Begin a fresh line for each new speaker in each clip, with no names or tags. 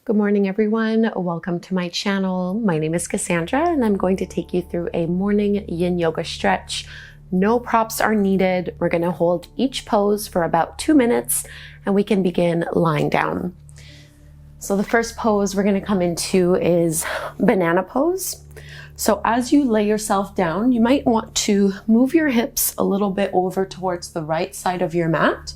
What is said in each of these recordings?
Good morning, everyone. Welcome to my channel. My name is Kassandra, and I'm going to take you through a morning Yin Yoga stretch. No props are needed. We're going to hold each pose for about 2 minutes, and we can begin lying down. So the first pose we're going to come into is banana pose. So as you lay yourself down, you might want to move your hips a little bit over towards the right side of your mat.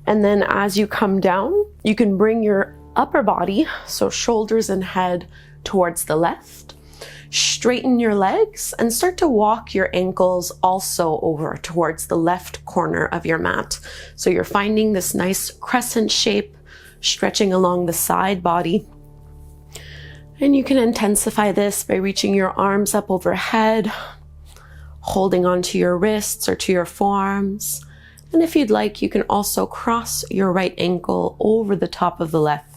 And then as you come down, you can bring your upper body, so shoulders and head, towards the left. Straighten your legs and start to walk your ankles also over towards the left corner of your mat. So you're finding this nice crescent shape, stretching along the side body. And you can intensify this by reaching your arms up overhead, holding onto your wrists or to your forearms. And if you'd like, you can also cross your right ankle over the top of the left.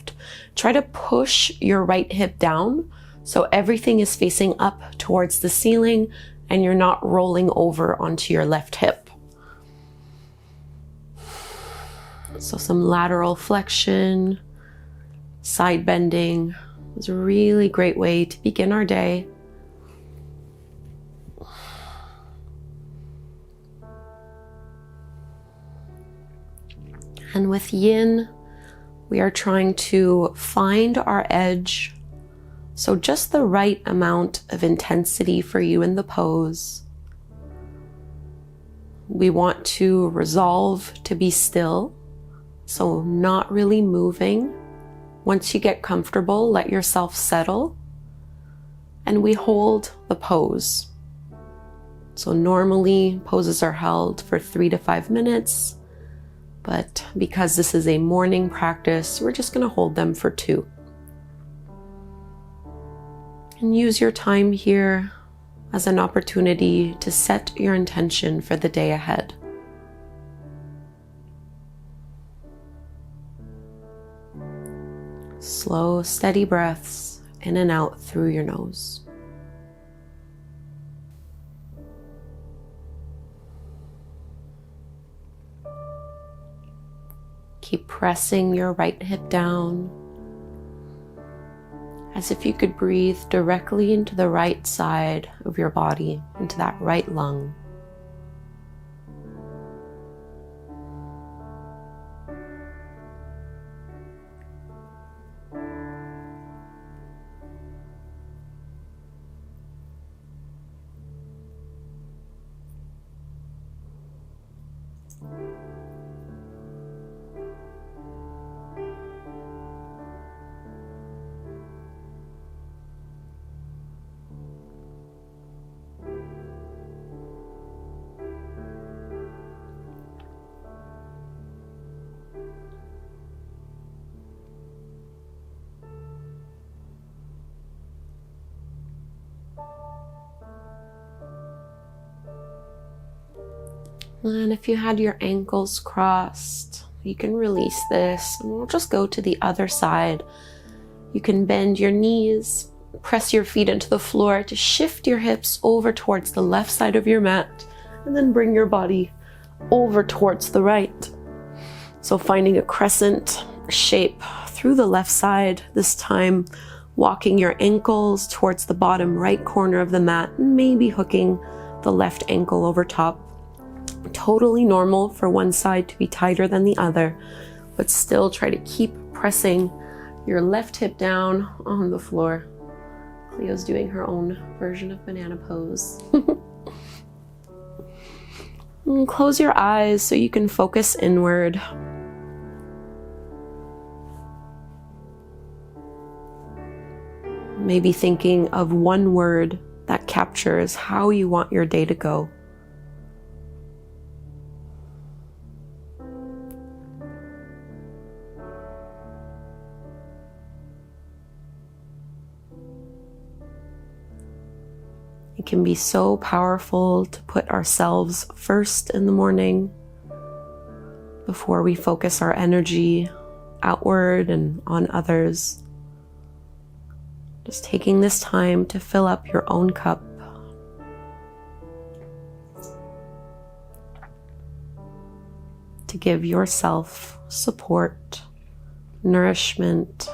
Try to push your right hip down so everything is facing up towards the ceiling and you're not rolling over onto your left hip. So some lateral flexion, side bending is a really great way to begin our day. And with Yin, we are trying to find our edge. So just the right amount of intensity for you in the pose. We want to resolve to be still, so not really moving. Once you get comfortable, let yourself settle, and we hold the pose. So normally poses are held for 3 to 5 minutes. But because this is a morning practice, we're just going to hold them for 2. And use your time here as an opportunity to set your intention for the day ahead. Slow, steady breaths in and out through your nose. Keep pressing your right hip down as if you could breathe directly into the right side of your body, into that right lung. And if you had your ankles crossed, you can release this and we'll just go to the other side. You can bend your knees, press your feet into the floor to shift your hips over towards the left side of your mat, and then bring your body over towards the right. So finding a crescent shape through the left side, this time walking your ankles towards the bottom right corner of the mat and maybe hooking the left ankle over top. Totally normal for one side to be tighter than the other, but still try to keep pressing your left hip down on the floor. Cleo's doing her own version of banana pose. And close your eyes so you can focus inward. Maybe thinking of one word that captures how you want your day to go. It can be so powerful to put ourselves first in the morning before we focus our energy outward and on others. Just taking this time to fill up your own cup. To give yourself support, nourishment,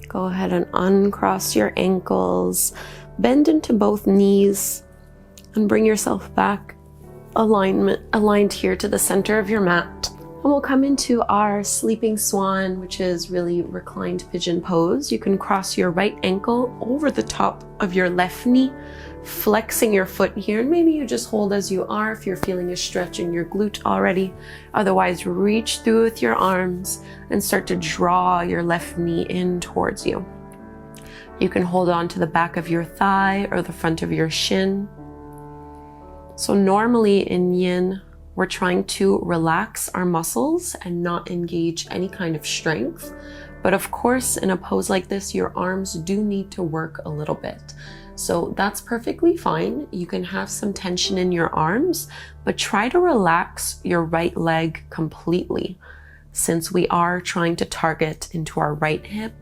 Go ahead and uncross your ankles, bend into both knees, and bring yourself back aligned here to the center of your mat. And we'll come into our sleeping swan, which is really reclined pigeon pose. You can cross your right ankle over the top of your left knee, flexing your foot here. And maybe you just hold as you are if you're feeling a stretch in your glute already. Otherwise, reach through with your arms and start to draw your left knee in towards you. You can hold on to the back of your thigh or the front of your shin. So normally in yin, we're trying to relax our muscles and not engage any kind of strength. But of course, in a pose like this, your arms do need to work a little bit. So that's perfectly fine. You can have some tension in your arms, but try to relax your right leg completely, since we are trying to target into our right hip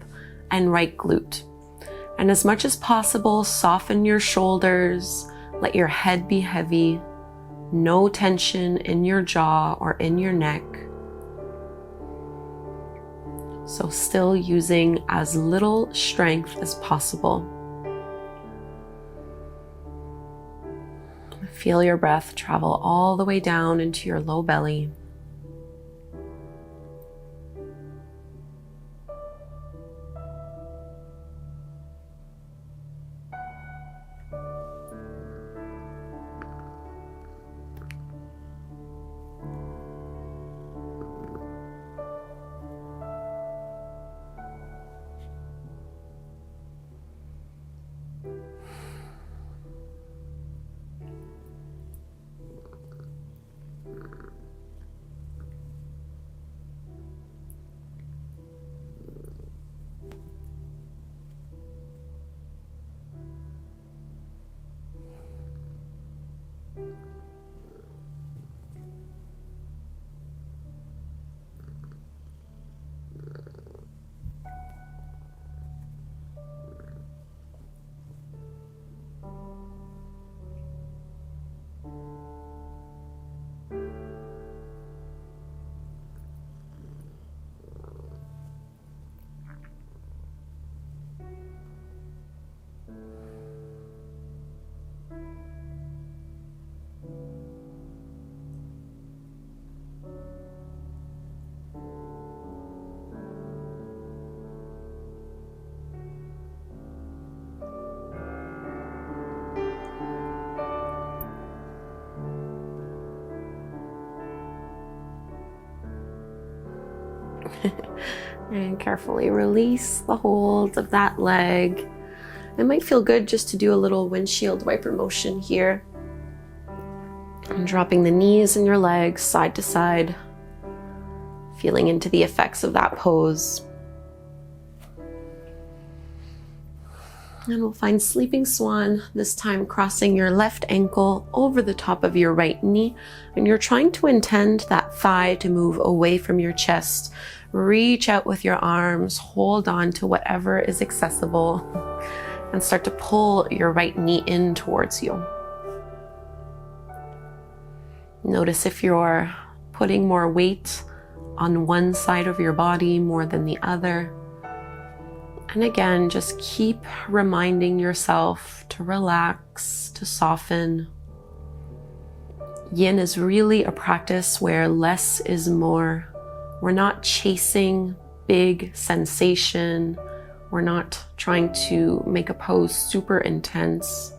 and right glute. And as much as possible, soften your shoulders, let your head be heavy. No tension in your jaw or in your neck. So still using as little strength as possible. Feel your breath travel all the way down into your low belly. And carefully release the hold of that leg. It might feel good just to do a little windshield wiper motion here. And dropping the knees and your legs side to side, feeling into the effects of that pose. And we'll find sleeping swan, this time crossing your left ankle over the top of your right knee. And you're trying to intend that thigh to move away from your chest. Reach out with your arms, hold on to whatever is accessible, and start to pull your right knee in towards you. Notice if you're putting more weight on one side of your body more than the other. And again, just keep reminding yourself to relax, to soften. Yin is really a practice where less is more. We're not chasing big sensation. We're not trying to make a pose super intense.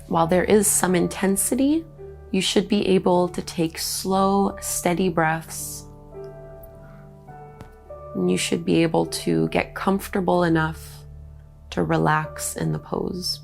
While there is some intensity, you should be able to take slow, steady breaths. And you should be able to get comfortable enough to relax in the pose.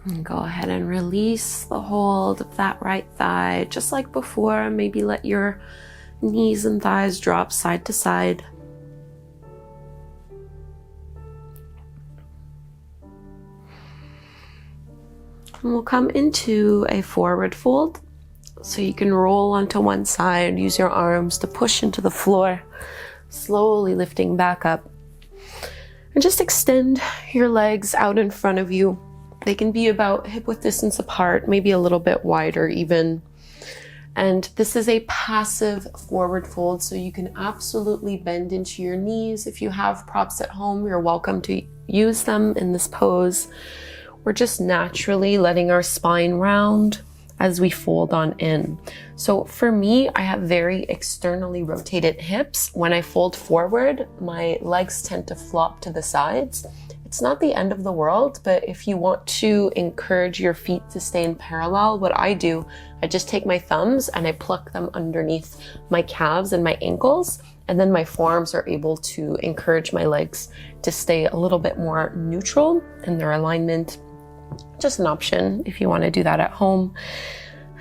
And go ahead and release the hold of that right thigh, just like before. Maybe let your knees and thighs drop side to side. And we'll come into a forward fold. So you can roll onto one side, use your arms to push into the floor, slowly lifting back up. And just extend your legs out in front of you. They can be about hip-width distance apart, maybe a little bit wider even. And this is a passive forward fold, so you can absolutely bend into your knees. If you have props at home, you're welcome to use them in this pose. We're just naturally letting our spine round as we fold on in. So for me, I have very externally rotated hips. When I fold forward, my legs tend to flop to the sides. It's not the end of the world, but if you want to encourage your feet to stay in parallel, what I do, I just take my thumbs and I pluck them underneath my calves and my ankles, and then my forearms are able to encourage my legs to stay a little bit more neutral in their alignment. Just an option if you want to do that at home.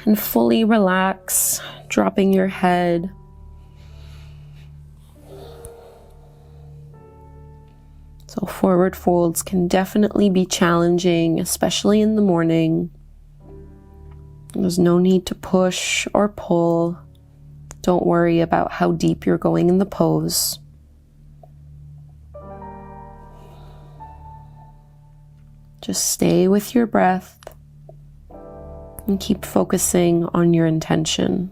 And fully relax, dropping your head. So forward folds can definitely be challenging, especially in the morning. There's no need to push or pull. Don't worry about how deep you're going in the pose. Just stay with your breath and keep focusing on your intention.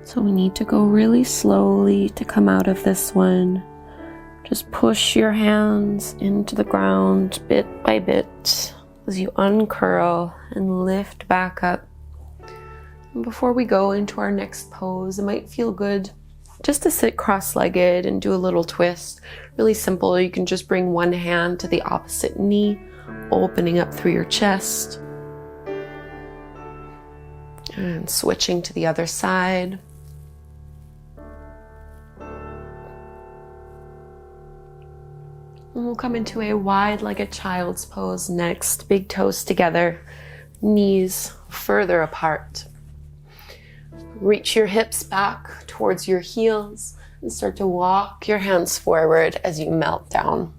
So we need to go really slowly to come out of this one. Just push your hands into the ground bit by bit as you uncurl and lift back up. And before we go into our next pose, it might feel good just to sit cross-legged and do a little twist. Really simple. You can just bring one hand to the opposite knee, opening up through your chest. And switching to the other side. And we'll come into a wide-legged child's pose next. Big toes together, knees further apart. Reach your hips back towards your heels and start to walk your hands forward as you melt down.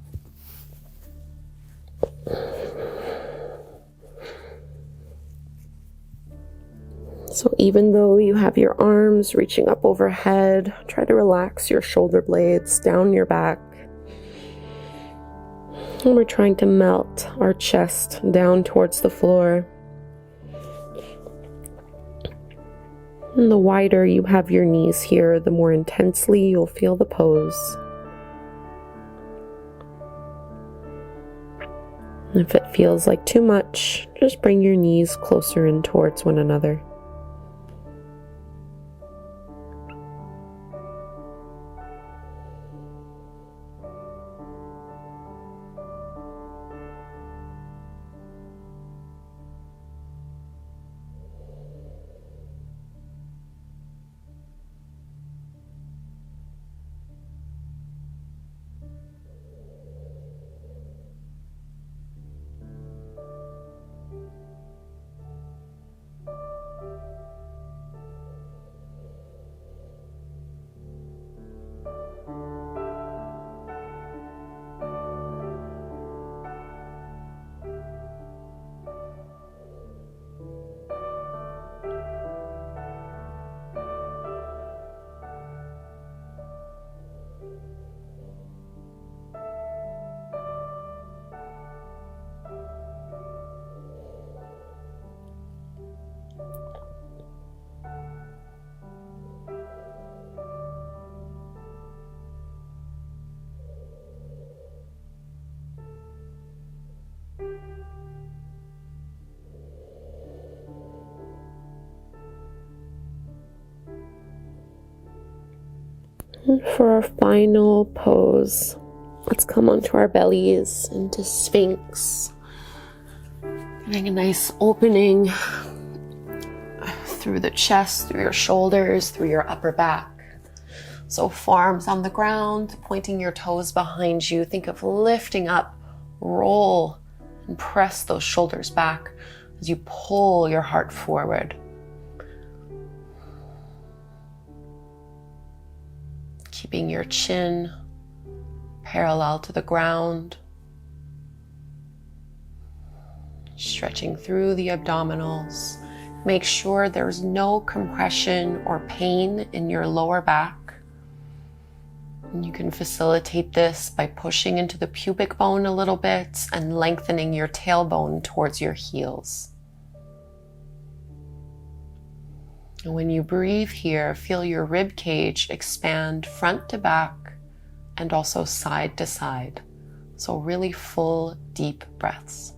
So even though you have your arms reaching up overhead, try to relax your shoulder blades down your back. And we're trying to melt our chest down towards the floor. And the wider you have your knees here, the more intensely you'll feel the pose. And if it feels like too much, just bring your knees closer in towards one another. And for our final pose, let's come onto our bellies into Sphinx. Getting a nice opening through the chest, through your shoulders, through your upper back. So forearms on the ground, pointing your toes behind you. Think of lifting up, roll, and press those shoulders back as you pull your heart forward. Keeping your chin parallel to the ground. Stretching through the abdominals. Make sure there's no compression or pain in your lower back. And you can facilitate this by pushing into the pubic bone a little bit and lengthening your tailbone towards your heels. And when you breathe here, feel your rib cage expand front to back and also side to side. So really full, deep breaths.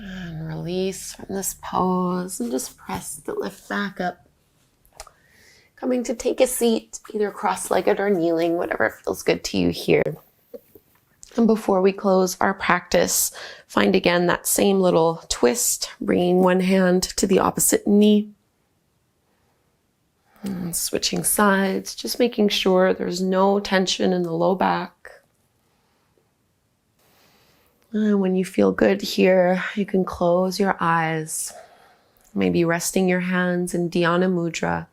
And release from this pose and just press the lift back up. Coming to take a seat, either cross-legged or kneeling, whatever feels good to you here. And before we close our practice, find again that same little twist, bringing one hand to the opposite knee. And switching sides, just making sure there's no tension in the low back. And when you feel good here, you can close your eyes. Maybe resting your hands in Dhyana Mudra,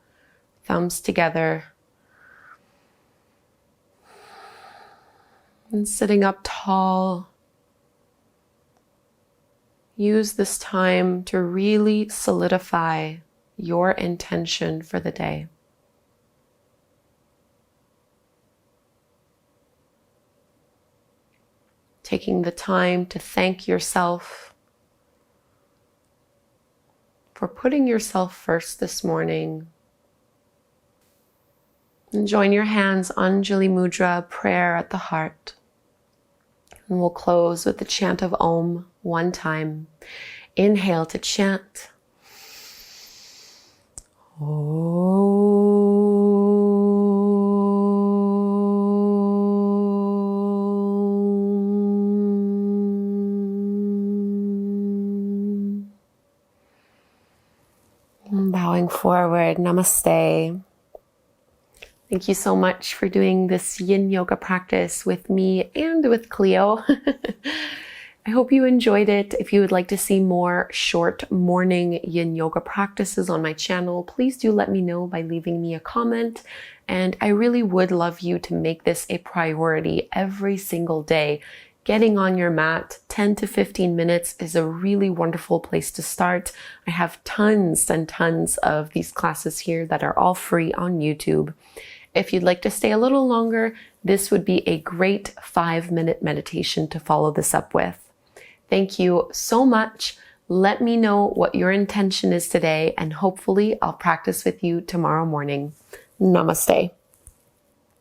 thumbs together. And sitting up tall. Use this time to really solidify your intention for the day. Taking the time to thank yourself for putting yourself first this morning. And join your hands, Anjali Mudra, prayer at the heart. And we'll close with the chant of Om one time. Inhale to chant. Om. Bowing forward, namaste. Thank you so much for doing this Yin Yoga practice with me and with Cleo. I hope you enjoyed it. If you would like to see more short morning Yin Yoga practices on my channel, please do let me know by leaving me a comment. And I really would love you to make this a priority every single day. Getting on your mat 10 to 15 minutes is a really wonderful place to start. I have tons and tons of these classes here that are all free on YouTube. If you'd like to stay a little longer, this would be a great 5-minute meditation to follow this up with. Thank you so much. Let me know what your intention is today, and hopefully I'll practice with you tomorrow morning. Namaste.